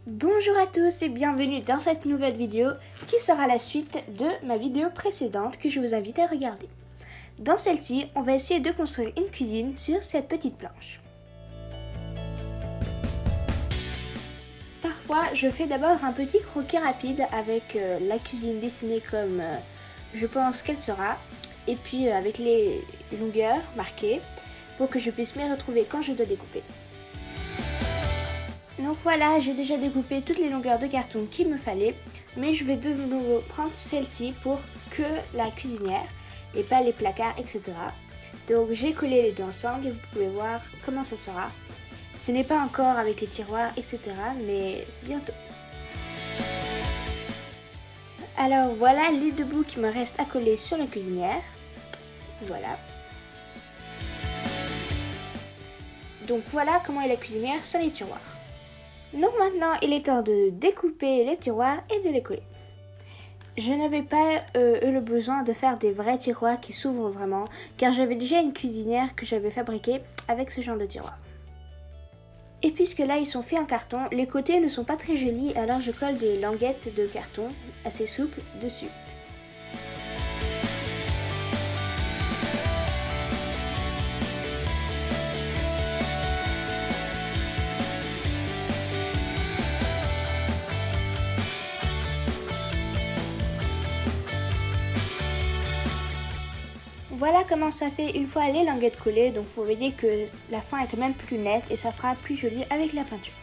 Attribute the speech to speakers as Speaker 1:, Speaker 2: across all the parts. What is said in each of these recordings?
Speaker 1: Bonjour à tous et bienvenue dans cette nouvelle vidéo qui sera la suite de ma vidéo précédente que je vous invite à regarder. Dans celle-ci, on va essayer de construire une cuisine sur cette petite planche. Parfois, je fais d'abord un petit croquis rapide avec la cuisine dessinée comme je pense qu'elle sera, et puis avec les longueurs marquées pour que je puisse m'y retrouver quand je dois découper. Donc voilà, j'ai déjà découpé toutes les longueurs de carton qu'il me fallait, mais je vais de nouveau prendre celle-ci pour que la cuisinière et pas les placards, etc. Donc j'ai collé les deux ensemble et vous pouvez voir comment ça sera. Ce n'est pas encore avec les tiroirs, etc. mais bientôt. Alors voilà les deux bouts qui me restent à coller sur la cuisinière. Voilà. Donc voilà comment est la cuisinière sans les tiroirs. Donc maintenant, il est temps de découper les tiroirs et de les coller. Je n'avais pas eu le besoin de faire des vrais tiroirs qui s'ouvrent vraiment, car j'avais déjà une cuisinière que j'avais fabriquée avec ce genre de tiroirs. Et puisque là ils sont faits en carton, les côtés ne sont pas très jolis, alors je colle des languettes de carton assez souples dessus. Voilà comment ça fait une fois les languettes collées, donc vous voyez que la fin est quand même plus nette et ça fera plus joli avec la peinture.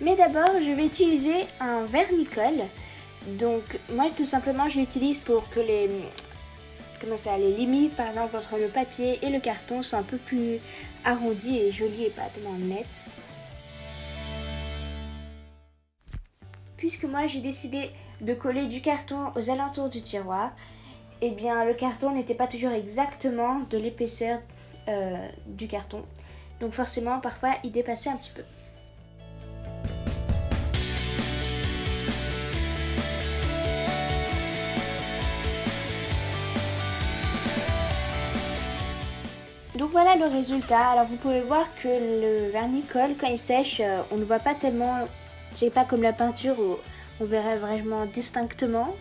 Speaker 1: Mais d'abord je vais utiliser un vernis-colle, donc moi tout simplement je l'utilise pour que les limites par exemple entre le papier et le carton soient un peu plus arrondies et jolies et pas tellement nettes. Puisque moi j'ai décidé de coller du carton aux alentours du tiroir, et bien le carton n'était pas toujours exactement de l'épaisseur du carton, donc forcément parfois il dépassait un petit peu. Donc voilà le résultat. Alors vous pouvez voir que le vernis colle quand il sèche, on ne voit pas tellement, c'est pas comme la peinture où on verrait vraiment distinctement.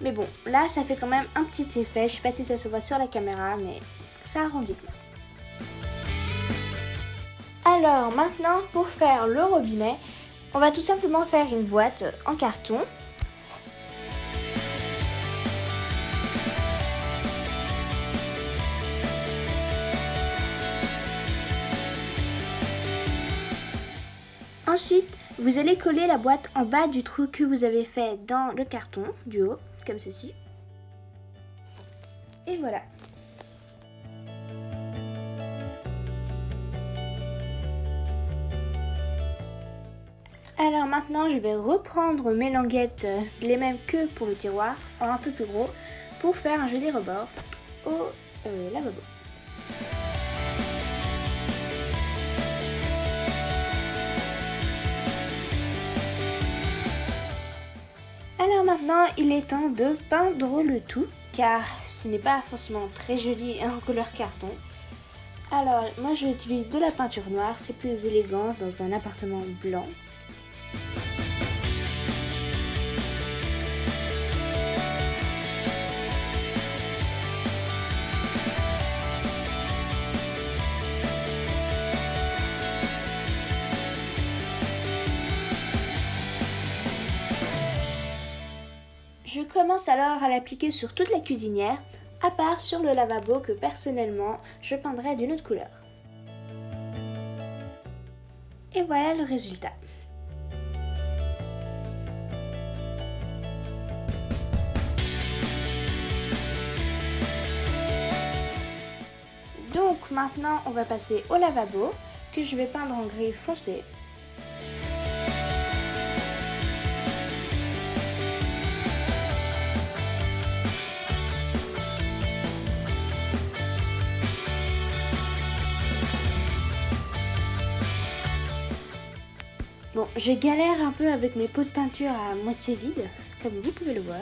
Speaker 1: Mais bon, là ça fait quand même un petit effet. Je sais pas si ça se voit sur la caméra, mais ça arrondit bien. Alors maintenant, pour faire le robinet, on va tout simplement faire une boîte en carton. Ensuite, vous allez coller la boîte en bas du trou que vous avez fait dans le carton du haut, comme ceci. Et voilà. Alors maintenant, je vais reprendre mes languettes, les mêmes que pour le tiroir, en un peu plus gros, pour faire un joli rebord au lavabo. Alors maintenant, il est temps de peindre le tout, car ce n'est pas forcément très joli en couleur carton. Alors, moi j'utilise de la peinture noire, c'est plus élégant dans un appartement blanc. Je commence alors à l'appliquer sur toute la cuisinière, à part sur le lavabo que personnellement je peindrai d'une autre couleur. Et voilà le résultat. Donc maintenant on va passer au lavabo que je vais peindre en gris foncé. Bon, je galère un peu avec mes pots de peinture à moitié vides, comme vous pouvez le voir.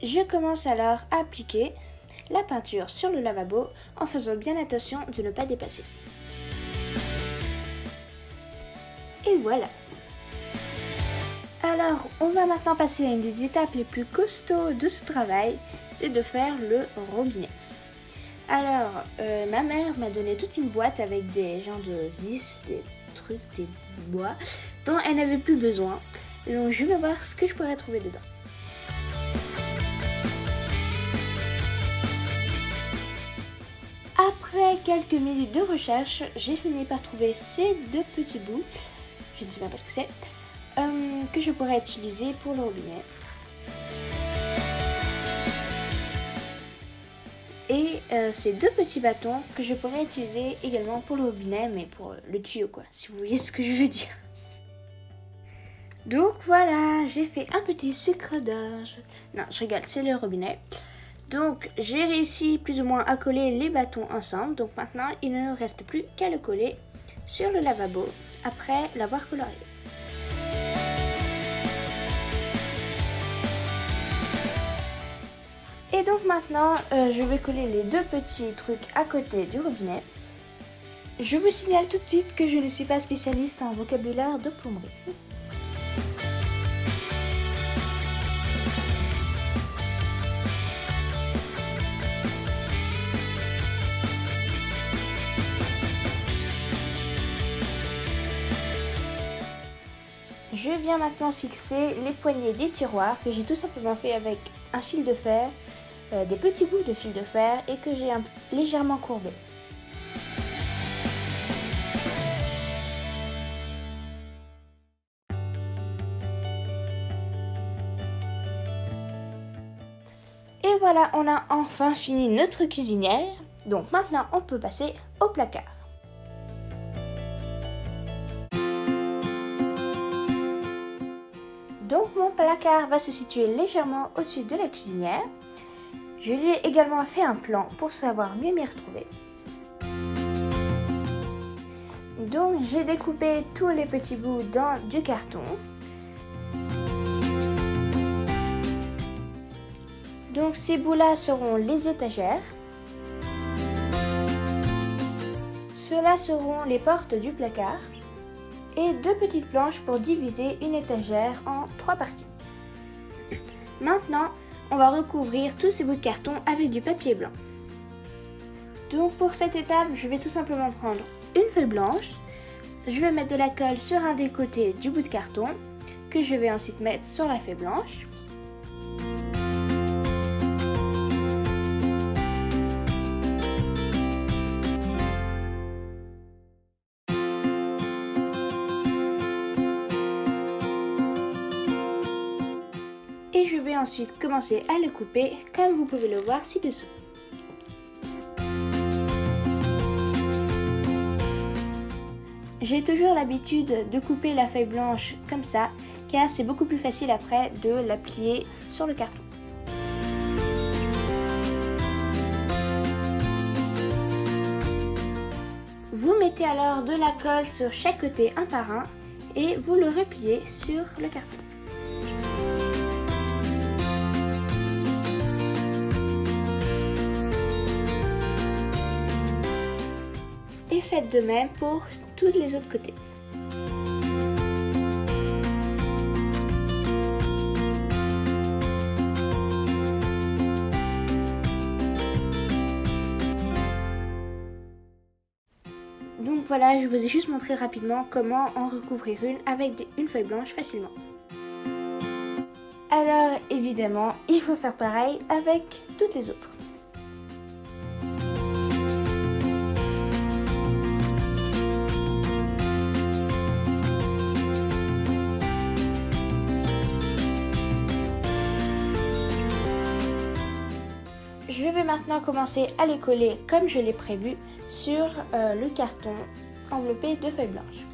Speaker 1: Je commence alors à appliquer la peinture sur le lavabo en faisant bien attention de ne pas dépasser. Et voilà. Alors, on va maintenant passer à une des étapes les plus costauds de ce travail, c'est de faire le robinet. Alors, ma mère m'a donné toute une boîte avec des genres de vis, des trucs, des bois, dont elle n'avait plus besoin. Donc, je vais voir ce que je pourrais trouver dedans. Après quelques minutes de recherche, j'ai fini par trouver ces deux petits bouts, je ne sais pas ce que c'est, que je pourrais utiliser pour le robinet. Et ces deux petits bâtons que je pourrais utiliser également pour le robinet, mais pour le tuyau quoi, si vous voyez ce que je veux dire. Donc voilà, j'ai fait un petit sucre d'orge. Non, je rigole, c'est le robinet. Donc j'ai réussi plus ou moins à coller les bâtons ensemble. Donc maintenant, il ne reste plus qu'à le coller sur le lavabo après l'avoir colorié. Et donc maintenant, je vais coller les deux petits trucs à côté du robinet. Je vous signale tout de suite que je ne suis pas spécialiste en vocabulaire de plomberie. Je viens maintenant fixer les poignées des tiroirs que j'ai tout simplement fait avec un fil de fer, des petits bouts de fil de fer et que j'ai légèrement courbé. Et voilà, on a enfin fini notre cuisinière. Donc maintenant, on peut passer au placard. Donc mon placard va se situer légèrement au-dessus de la cuisinière. Je lui ai également fait un plan pour savoir mieux m'y retrouver. Donc j'ai découpé tous les petits bouts dans du carton. Donc ces bouts-là seront les étagères. Ceux-là seront les portes du placard. Et deux petites planches pour diviser une étagère en 3 parties. Maintenant, on va recouvrir tous ces bouts de carton avec du papier blanc. Donc pour cette étape, je vais tout simplement prendre une feuille blanche. Je vais mettre de la colle sur un des côtés du bout de carton que je vais ensuite mettre sur la feuille blanche. Et je vais ensuite commencer à le couper comme vous pouvez le voir ci-dessous. J'ai toujours l'habitude de couper la feuille blanche comme ça car c'est beaucoup plus facile après de la plier sur le carton. Vous mettez alors de la colle sur chaque côté un par un et vous le repliez sur le carton. Et faites de même pour tous les autres côtés. Donc voilà, je vous ai juste montré rapidement comment en recouvrir une avec une feuille blanche facilement. Alors évidemment, il faut faire pareil avec toutes les autres. Je vais maintenant commencer à les coller comme je l'ai prévu sur le carton enveloppé de feuilles blanches.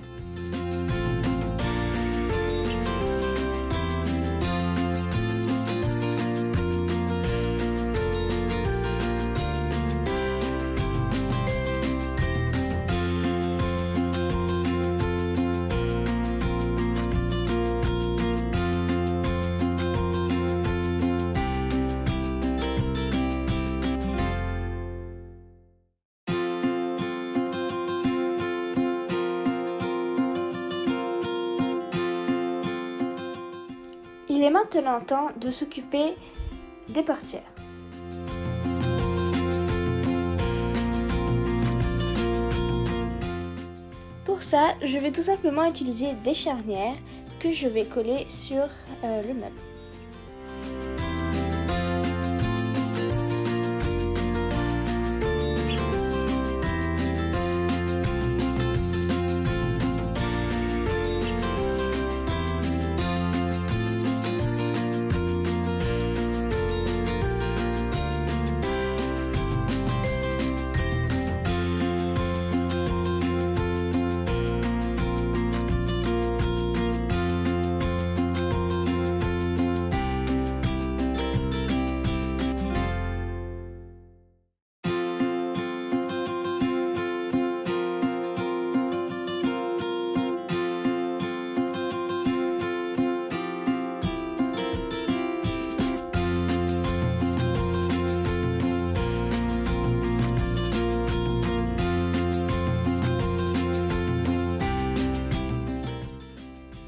Speaker 1: Il est maintenant temps de s'occuper des portières. Pour ça, je vais tout simplement utiliser des charnières que je vais coller sur le meuble.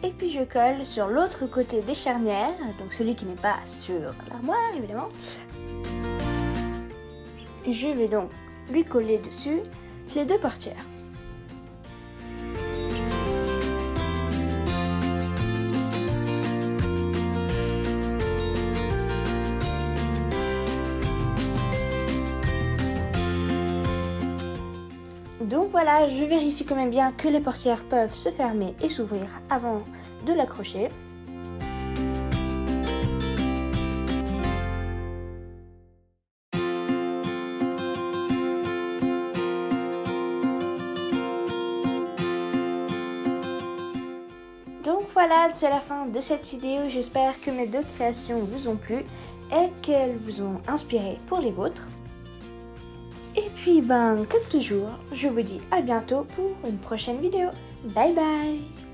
Speaker 1: Et puis je colle sur l'autre côté des charnières, donc celui qui n'est pas sur l'armoire évidemment. Je vais donc lui coller dessus les deux portières. Donc voilà, je vérifie quand même bien que les portières peuvent se fermer et s'ouvrir avant de l'accrocher. Donc voilà, c'est la fin de cette vidéo. J'espère que mes deux créations vous ont plu et qu'elles vous ont inspiré pour les vôtres. Et puis comme toujours, je vous dis à bientôt pour une prochaine vidéo. Bye bye!